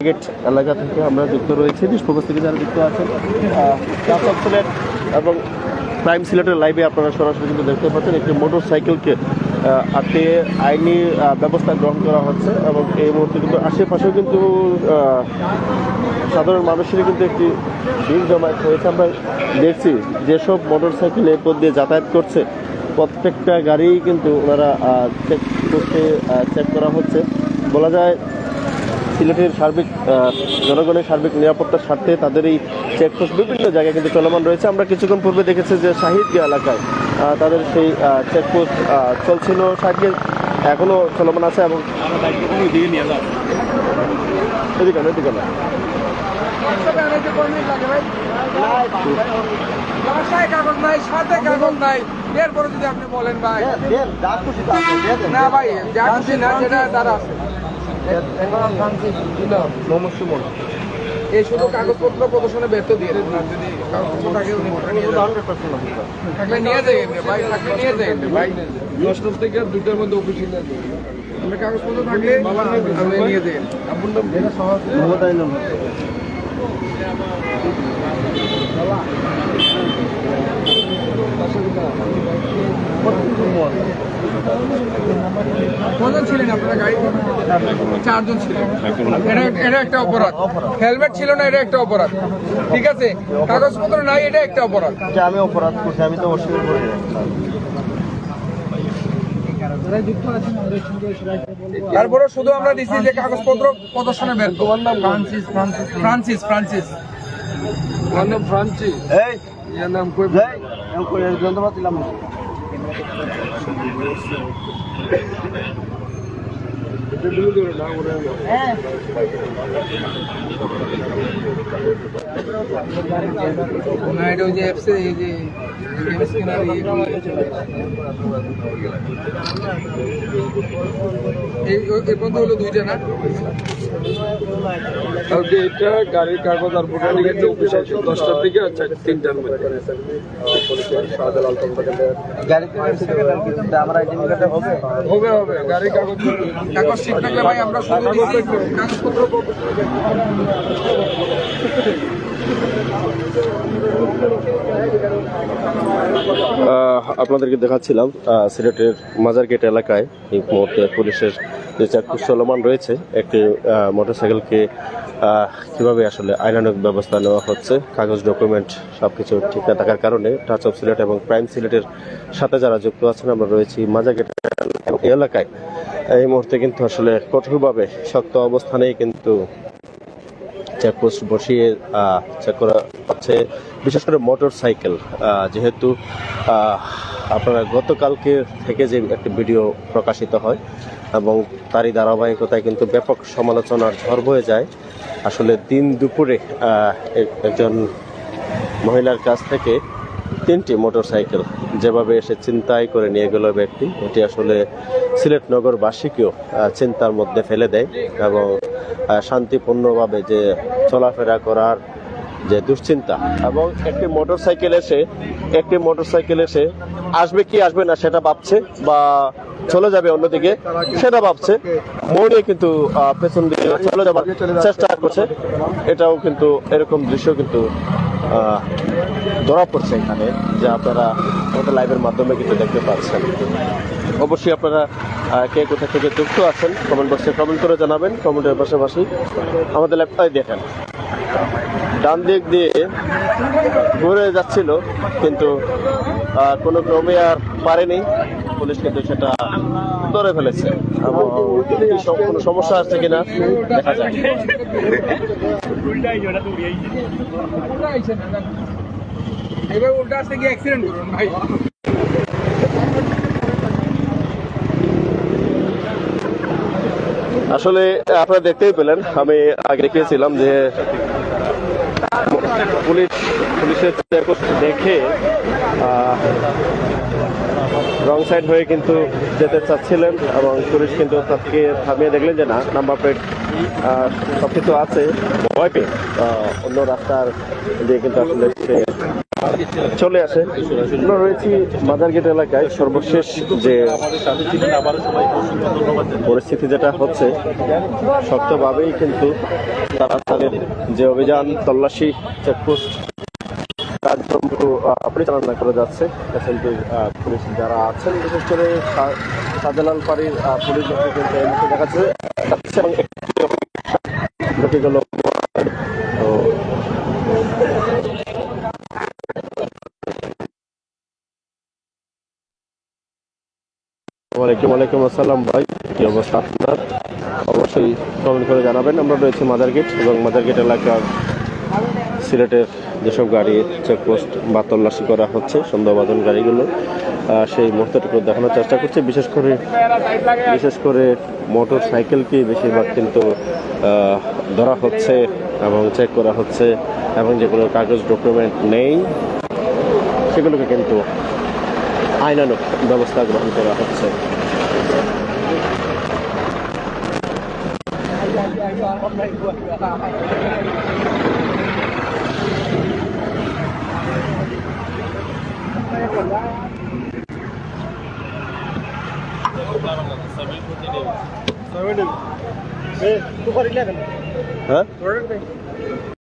Gate এলাকা থেকে আমরা যুক্ত রয়েছি, নিষ্প্রবাস থেকে যারা যুক্ত আছেন টাচ সিলেট এবং প্রাইম সিলেটের লাইভে আপনারা সরাসরি কিন্তু দেখতে পাচ্ছেন একটি মোটর সাইকেলকে আটকে আইনি ব্যবস্থা গ্রহণ করা হচ্ছে এবং এই মুহূর্তে কিন্তু আশেপাশেও কিন্তু সাধারণ মানুষেরই কিন্তু একটি ভিড় জমায়েত হয়েছে। আমরা দেখছি যেসব মোটর সাইকেল এরপর দিয়ে যাতায়াত করছে প্রত্যেকটা গাড়ি কিন্তু ওনারা চেক করতে চেক করা হচ্ছে। বলা যায় সিলেটের সার্বিক জনগণের সার্বিক নিরাপত্তার স্বার্থে তাদের এই চেকপোস্ট বিভিন্ন জায়গায় কিন্তু চলমান রয়েছে। আমরা কিছুক্ষণ পূর্বে দেখেছি যে শাহিদগঞ্জ এলাকায় তাদের সেই চেকপোস্ট চলছিল, শাহিদগঞ্জ এখনও চলমান আছে এবং এদিকে না কাগজ নাই, সাথে কাগজ নাই, এরপরে যদি আপনি বলেন ভাই না ভাই যা খুশি না যেটা তারা আছে এই শুধু কাগজপত্র প্রদর্শনে ব্যর্থ দিয়ে থাকলে নিয়ে যাবেন ভাই, থাকলে নিয়ে যাবেন ভাই 10টা থেকে 2টার মধ্যে অফিসে আমরা কাগজপত্র থাকলে আপনি নিয়ে যাবেন। আপনার নাম কজন ছিলেন আপনারা? গাড়ি 4 জন ছিলেন। এটা একটা অপরাধ। হেলমেট ছিল না, এটা একটা অপরাধ। ঠিক আছে, কাগজপত্র নাই, এটা একটা অপরাধ। আমি অপরাধ করছি, আমি তো অস্বীকার করি না। তারপরে শুধু আমরা দিচ্ছি যে কাগজপত্র প্রদর্শনে ব্যর্থ। তোমার নাম ফ্রান্সিস আমার নাম ফ্রান্সিস। এর নাম কই ভাই? যন্ত্রপাতি দিলাম না। না এটা ওই যে অ্যাপসে এই যে স্ক্যানার এই পর্যন্ত হলো 2টা না? এটা গাড়ির কাগজ আর ভোটার লিখে অফিস আছে 10টা থেকে 3টার মধ্যে। আমার আইডেন্টি কার্ডে হবে হবে গাড়ির কাগজ ঠিক থাকলে ভাই আমরা শুধু দিচ্ছি কাগজপত্র। আপনাদেরকে দেখাচ্ছিলাম সিলেটের মাজার গেট এলাকায় এই মুহূর্তে পুলিশের যে চেকপোস্ট চলমান রয়েছে, একটি মোটরসাইকেলকে কীভাবে আসলে আইনানুগ ব্যবস্থা নেওয়া হচ্ছে। কাগজ ডকুমেন্ট সব কিছু ঠিক না থাকার কারণে টাচ অফ সিলেট এবং প্রাইম সিলেটের সাথে যারা যুক্ত আছেন, আমরা রয়েছি মাজার গেট এলাকায়। এই মুহূর্তে কিন্তু আসলে কঠোরভাবে শক্ত অবস্থানেই কিন্তু চেকপোস্ট বসিয়ে চেক করা হচ্ছে, বিশেষ করে মোটর সাইকেল। যেহেতু আপনারা গতকালকে থেকে যে একটি ভিডিও প্রকাশিত হয় এবং তারই ধারাবাহিকতায় কিন্তু ব্যাপক সমালোচনার ঝড় বয়ে যায়। আসলে দিন দুপুরে একজন মহিলার কাছ থেকে 3টি মোটর সাইকেল যেভাবে এসে ছিনতাই করে নিয়ে গেল ব্যক্তি, এটি আসলে সিলেট নগরবাসীকেও চিন্তার মধ্যে ফেলে দেয় এবং শান্তিপূর্ণভাবে যে চলাফেরা করার যে দুশ্চিন্তা, এবং একটি মোটর সাইকেল এসে আসবে কি আসবে না সেটা ভাবছে বা চলে যাবে অন্যদিকে সেটা ভাবছে, মোড়ে কিন্তু পেছন দিকে চলে যাবার চেষ্টা করছে। এটাও কিন্তু এরকম দৃশ্য কিন্তু ধরা পড়ছে এখানে, যে আপনারা আমাদের লাইভের মাধ্যমে কিন্তু দেখতে পাচ্ছেন। অবশ্যই আপনারা কে কোথা থেকে যুক্ত আছেন কমেন্ট বক্সে কমেন্ট করে জানাবেন। কমেন্টের পাশাপাশি আমাদের লাইভটাই দেখেন। ডান দিক দিয়ে ঘুরে যাচ্ছিল কিন্তু কোনো ক্রমে আর পারেনি, পুলিশ কিন্তু সেটা ধরে ফেলেছে এবং কোনো সমস্যা আছে কিনা দেখা যায়। এবার উল্টা আসতে গিয়ে অ্যাক্সিডেন্ট করুন ভাই। আসলে আপনারা দেখতেই পেলেন, আমি আগে দেখিয়েছিলাম যে পুলিশের চেকপোস্ট দেখে রং সাইড হয়ে কিন্তু যেতে চাচ্ছিলেন এবং পুলিশ কিন্তু তাকে থামিয়ে দেখলেন যে না, নাম্বার প্লেট সব কিছু আছে, ভয় পেয়ে অন্য রাস্তার দিয়ে কিন্তু আসলে চলে আসে। আমরা রয়েছি বাজারগেট এলাকায়। সর্বশেষ যে পরিস্থিতি যেটা হচ্ছে, শক্তভাবেই কিন্তু তারা তাদের যে অভিযান তল্লাশি চেকপোস্ট কার্যক্রম পরিচালনা করে যাচ্ছে। কিন্তু পুলিশ যারা আছেন, বিশেষ করে শাহজালাল পাড়ির পুলিশ কিন্তু এই মুহূর্তে দেখা যাচ্ছে এবং ঢুকে গেল। তো ওয়ালাইকুম আসসালাম ভাই, কি অবস্থা আপনার? অবশ্যই কমেন্ট করে জানাবেন। আমরা রয়েছি মাদারগেট এবং মাদারগেট এলাকার সিলেটের যেসব গাড়ি চেকপোস্ট বা তল্লাশি করা হচ্ছে সন্দেহভাজন গাড়িগুলো, সেই মুহূর্তটুকু দেখানোর চেষ্টা করছি। বিশেষ করে মোটর সাইকেলকে বেশিরভাগ কিন্তু ধরা হচ্ছে এবং চেক করা হচ্ছে, এবং যেগুলো কাগজ ডকুমেন্ট নেই সেগুলোকে কিন্তু আইনানুগ ব্যবস্থা গ্রহণ করা হচ্ছে। হ্যাঁ